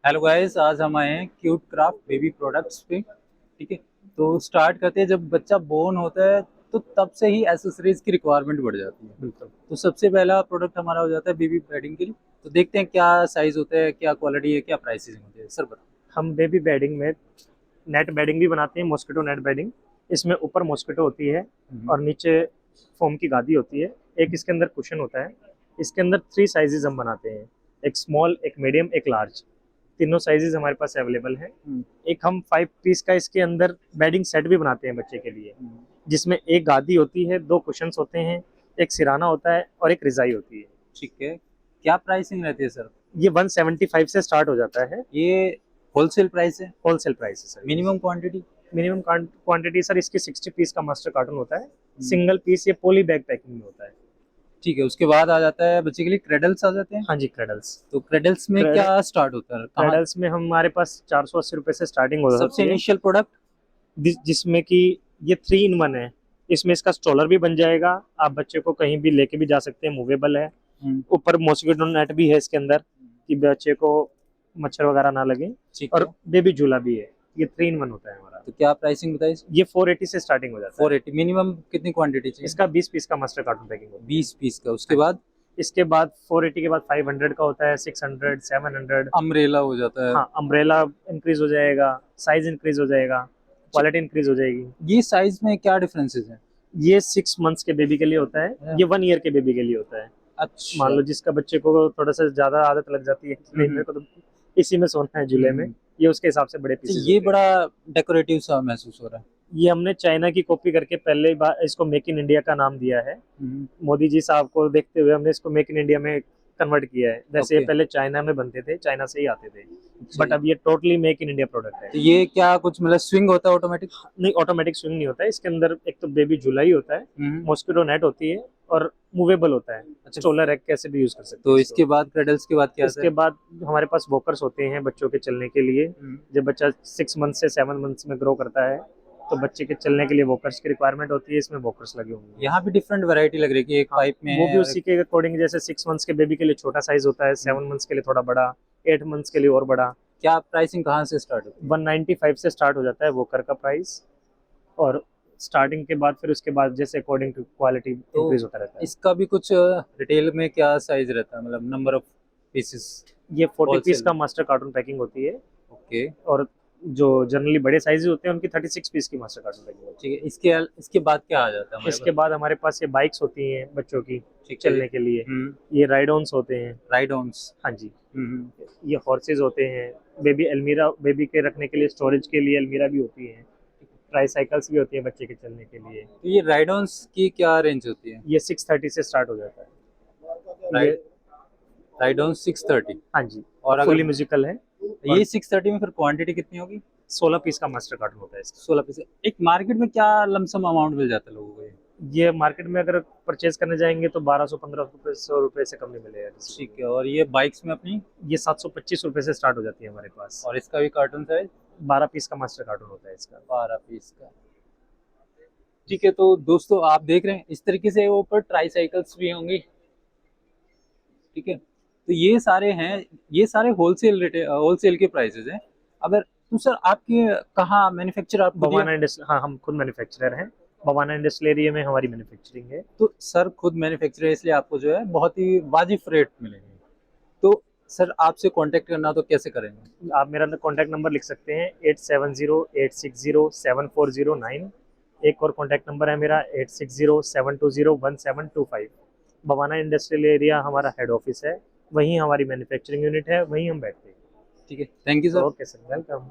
Hello guys, आज हम आए हैं क्यूट क्राफ्ट बेबी प्रोडक्ट्स पे। ठीक है, तो स्टार्ट करते हैं। जब बच्चा बोर्न होता है तो तब से ही एसेसरीज की रिक्वायरमेंट बढ़ जाती है। बिल्कुल। तो सबसे पहला प्रोडक्ट हमारा हो जाता है बेबी बेडिंग के लिए। तो देखते हैं क्या साइज होता है, क्या क्वालिटी है, क्या प्राइसेस होते हैं। सर बताओ। हम बेबी बेडिंग में नेट बेडिंग भी बनाते हैं, मॉस्किटो नेट बेडिंग। इसमें ऊपर मॉस्किटो होती है हम्म। और नीचे फोम की गादी होती है। एक इसके अंदर कुशन होता है। इसके अंदर 3 साइजेस हम बनाते हैं, एक स्मॉल, एक मीडियम, एक लार्ज। तीनों साइजेस हमारे पास अवेलेबल हैं। हम्म। एक हम 5 पीस का इसके अंदर बेडिंग सेट भी बनाते हैं बच्चे के लिए, हम्म। जिसमें एक गादी होती है, 2 कुशन्स होते हैं, एक सिराना होता है और एक रिजाई होती है। ठीक है, क्या प्राइसिंग रहती है सर? ये 175 से स्टार्ट हो जाता है। ये होलसेल प्राइस है? होलसेल प्राइस है sir. Minimum quantity? Minimum quantity sir इसकी 60 पीस का मास्टर कार्टून होता है। हम्म। सिंगल पीस ये पोली बैग पैकिंग में होता है। ठीक है, उसके बाद आ जाता है बच्चे के लिए क्रेडल्स आ जाते हैं। हाँ जी, क्रेडल्स। तो क्रेडल्स में क्रेड क्या स्टार्ट होता है, कहाँ? क्रेडल्स में हमारे पास 480 रुपये से स्टार्टिंग हो सबसे जाती है। Initial product? जिसमें कि ये 3 इन 1 है। इसमें इसका स्ट्रोलर भी बन जाएगा, आप बच्चे को कहीं भी लेके भी जा सकते हैं, मूवेबल है। हम्म। ऊपर मॉस्किटो नेट भी है इसके अंदर, कि बच्चे को मच्छर वगैरह ना लगे। ठीक और है। बेबी झूला भी है। ये 3 इन 1 होता है हमारा। तो क्या प्राइसिंग बताई इसकी? ये 480 से स्टार्टिंग हो जाता है। 480। मिनिमम कितनी क्वांटिटी चाहिए? इसका 20 पीस का मास्टर कार्टून पैकिंग होती है। 20 पीस का। हाँ उसके जी। बाद इसके बाद 480 के बाद 500 का होता है, 600, 700। अम्ब्रेला हो जाता है। हाँ, अम्ब्रेला इंक्रीज हो जाएगा, साइज इंक्रीज हो जाएगा, च- क्वालिटी इंक्रीज हो जाएगी। ये साइज में क्या डिफरेंसेस हैं? ये 6 मंथ्स के बेबी के लिए होता है, है? ये 1 ईयर के बेबी के लिए होता है। मान अच्छा। लो जिसका बच्चे को थोड़ा सा ज्यादा आदत लग जाती है कि नहीं, हम्म। मेरे को तो इसी में सोना है, झूले में, हम्म। ये उसके हिसाब से बड़े तो पीसेस ये होते हैं। बड़ा डेकोरेटिव सा महसूस हो रहा है। ये हमने चाइना की कॉपी करके पहले ही बार इसको मेक इन इंडिया का नाम दिया है। हम्म। मोदी जी साहब को देखते हुए हमने इसको मेक इन इंडिया में कन्वर्ट किया है। वैसे ये ओके। पहले चाइना में बनते थे, चाइना से ही आते थे, अच्छा बट जी। अब ये totally make in India product है। तो ये क्या कुछ मतलब स्विंग होता है ऑटोमेटिक? नहीं, ऑटोमेटिक स्विंग नहीं होता है इसके अंदर। एक तो बेबी झूला ही होता है, हम्म। मॉस्किटो नेट होती है और मूवेबल होता है। अच्छा। स्ट्रोलर है, कैसे भी यूज कर सकते हैं तो इसको। इसके बाद क्रेडल्स के बाद क्या आता इसके है? बाद हमारे पास वॉकर्स होते हैं बच्चों के चलने के लिए। हम्म। जब बच्चा 6 मंथ से 7 मंथ्स में ग्रो करता है, तो बच्चे के चलने के लिए वॉकर्स की रिक्वायरमेंट होती है। इसमें वॉकर्स लगे होंगे। यहाँ भी डिफरेंट वैरायटी लग रही है कि एक हाँ, पाइप में वो भी है और एक। उसी के अकॉर्डिंग, जैसे 6 मंथ्स के बेबी के लिए छोटा साइज होता है, हम्म। 7 मंथ्स के लिए थोड़ा बड़ा, 8 मंथ्स के लिए और बड़ा। क्या प्राइसिंग कहाँ से स्टार्ट होती है? 195 से स्टार्ट हो जाता है वॉकर का प्राइस। और स्टार्टिंग के बाद फिर उसके बाद जैसे अकॉर्डिंग टू क्वालिटी तो इंक्रीज होता रहता है। इसका भी कुछ रिटेल में क्या साइज रहता है, मतलब नंबर ऑफ पीसेस? ये 40 पीस होलसेल का में? मास्टर कार्टून पैकिंग होती है। ओके। और जो जनरली बड़े साइज होते हैं उनकी 36 पीस की मास्टर कार्टून पैकिंग होती ठीक है, इसके बाद क्या आ जाता है है। हमारे इसके पास? बाद हमारे पास ये बाइक्स होती हैं बच्चों की, ठीक है जी। चलने के लिए। हम्म। ये राइड ऑन्स होते हैं। राइड ऑन्स। हाँ जी। हम्म। ये हॉर्सेज होते हैं। बेबी अलमीरा, बेबी के रखने के लिए, स्टोरेज के लिए अलमीरा भी होती है। ट्राई साइकिल्स भी होती है बच्चे के चलने के लिए। तो ये राइड ऑन्स की क्या रेंज होती है? ये 630 से स्टार्ट हो जाता है ये। Ride ride on 630। हाँ जी। और अगर फुली म्यूजिकल है। ये और 630 में फिर क्वांटिटी कितनी होगी? 16 पीस का मास्टर कार्टून होता है इसका। 16 पीस। एक मार्केट में क्या लमसम अमाउंट मिल जाता है लोगों को ये? ये मार्केट में अगर परचेज करने जाएंगे तो 1200, 1500, 100 रुपये से कम नहीं मिलेगा किसी को ठीक भी। है, और ये बाइक्स में अपनी? ये 725 रुपये से स्टार्ट हो जाती है हमारे पास। और इसका भी कार्टून साइज? 12 पीस का मास्टर कार्टून होता है इसका। 12 पीस का। ठीक है, तो दोस्तों आप देख रहे हैं इस तरीके से ऊपर ट्राई साइकिल्स भी होंगी। ठीक है, तो ये सारे हैं, ये सारे होलसेल के प्राइसेस हैं। अगर तो सर आपके कहाँ मैन्युफैक्चर आप खुद ही? बवाना इंडस्ट्री, हाँ, हम खुद मैन्युफैक्चरर हैं। बवाना इंडस्ट्रियल एरिया में हमारी मैन्युफैक्चरिंग है। तो सर खुद मैन्युफैक्चरर है इसलिए आपको जो है बहुत ही वाजिब रेट मिलेंगे। तो सर आपसे कांटेक्ट करना तो कैसे करेंगे? आप मेरा कॉन्टैक्ट नंबर लिख सकते हैं, 8708607409। एक और कॉन्टैक्ट नंबर है मेरा, 8607201725। बवाना इंडस्ट्रियल एरिया हमारा हेड ऑफिस है, वहीं हमारी मैन्युफैक्चरिंग यूनिट है, वहीं हम बैठते हैं। ठीक है, thank you sir. Okay sir, welcome.